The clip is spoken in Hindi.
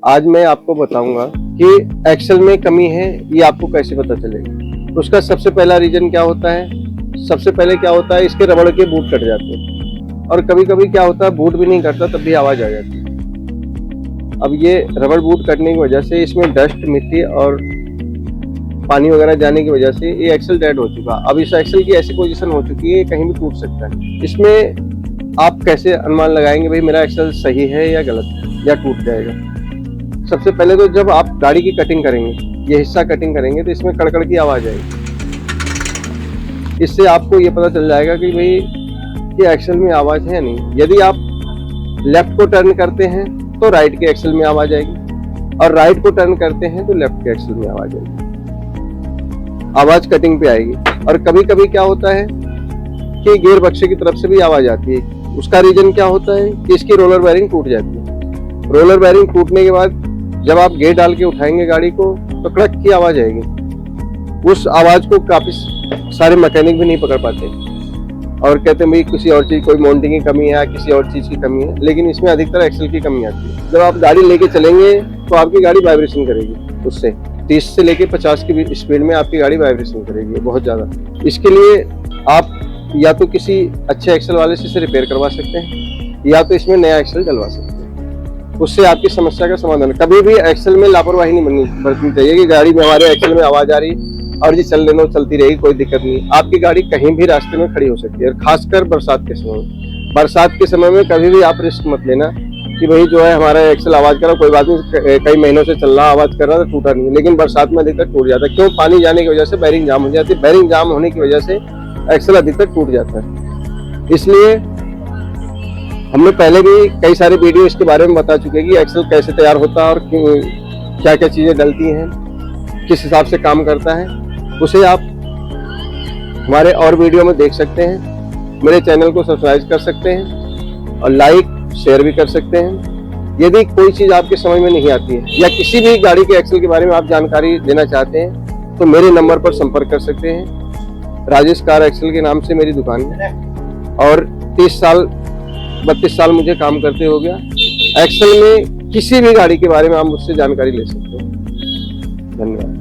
आज मैं आपको बताऊंगा कि एक्सल में कमी है, ये आपको कैसे पता चलेगा। उसका सबसे पहला रीजन क्या होता है? सबसे पहले क्या होता है, इसके रबड़ के बूट कट जाते हैं और कभी कभी क्या होता है, बूट भी नहीं कटता तब भी आवाज आ जाती है। अब ये रबड़ बूट कटने की वजह से इसमें डस्ट, मिट्टी और पानी वगैरह जाने की वजह से ये एक्सल डेड हो चुका। अब इस एक्सल की ऐसी पोजीशन हो चुकी है, कहीं भी टूट सकता है। इसमें आप कैसे अनुमान लगाएंगे भाई मेरा एक्सल सही है या गलत है या टूट जाएगा? सबसे पहले तो जब आप गाड़ी की कटिंग करेंगे, ये हिस्सा कटिंग करेंगे, तो इसमें कड़कड़ की आवाज आएगी। इससे आपको ये पता चल जाएगा कि भाई ये एक्सल में आवाज है या नहीं। यदि आप लेफ्ट को टर्न करते हैं तो राइट के एक्सल में आवाज आएगी और राइट को टर्न करते हैं तो लेफ्ट के एक्सल में आवाज आएगी। आवाज कटिंग पे आएगी। और कभी कभी क्या होता है कि गियर बक्से की तरफ से भी आवाज आती है। उसका रीजन क्या होता है कि इसकी रोलर बेयरिंग टूट जाती है। रोलर बेयरिंग टूटने के बाद जब आप गियर डाल के उठाएंगे गाड़ी को तो कड़क की आवाज आएगी। उस आवाज को काफी सारे मैकेनिक भी नहीं पकड़ पाते और कहते हैं भाई किसी और चीज, कोई माउंटिंग की कमी है, किसी और चीज की कमी है, लेकिन इसमें अधिकतर एक्सल की कमी आती है। जब आप गाड़ी लेके चलेंगे तो आपकी गाड़ी वाइब्रेशन करेगी। उससे 30 से लेके 50 की स्पीड में आपकी गाड़ी वाइब्रेशन करेगी बहुत ज्यादा। इसके लिए आप या तो किसी अच्छे एक्सल वाले से रिपेयर करवा सकते हैं या तो इसमें नया एक्सल डलवा सकते हैं। उससे आपकी समस्या का समाधान। कभी भी एक्सल में लापरवाही नहीं बरतनी चाहिए कि गाड़ी में हमारे एक्सल में आवाज आ रही और जी चल लेना, चलती रहेगी, कोई दिक्कत नहीं। आपकी गाड़ी कहीं भी रास्ते में खड़ी हो सकती है और खासकर बरसात के समय में। बरसात के समय में कभी भी आप रिस्क मत लेना कि भाई जो है हमारा एक्सल आवाज कर रहा, कोई बात नहीं, कई महीनों से चल रहा, आवाज कर रहा था, टूटा नहीं। लेकिन बरसात में अधिकतर टूट जाता है। क्यों? पानी जाने की वजह से बेयरिंग जाम हो जाती है। बेयरिंग जाम होने की वजह से एक्सल अधिकतर टूट जाता है। इसलिए हमने पहले भी कई सारे वीडियो इसके बारे में बता चुके हैं कि एक्सल कैसे तैयार होता है और क्या क्या चीजें डलती हैं, किस हिसाब से काम करता है। उसे आप हमारे और वीडियो में देख सकते हैं। मेरे चैनल को सब्सक्राइब कर सकते हैं और लाइक शेयर भी कर सकते हैं। यदि कोई चीज आपके समझ में नहीं आती है या किसी भी गाड़ी के एक्सल के बारे में आप जानकारी देना चाहते हैं तो मेरे नंबर पर संपर्क कर सकते हैं। राजेश कार एक्सल के नाम से मेरी दुकान है और 32 साल मुझे काम करते हो गया। एक्सल में किसी भी गाड़ी के बारे में आप मुझसे जानकारी ले सकते हैं। धन्यवाद।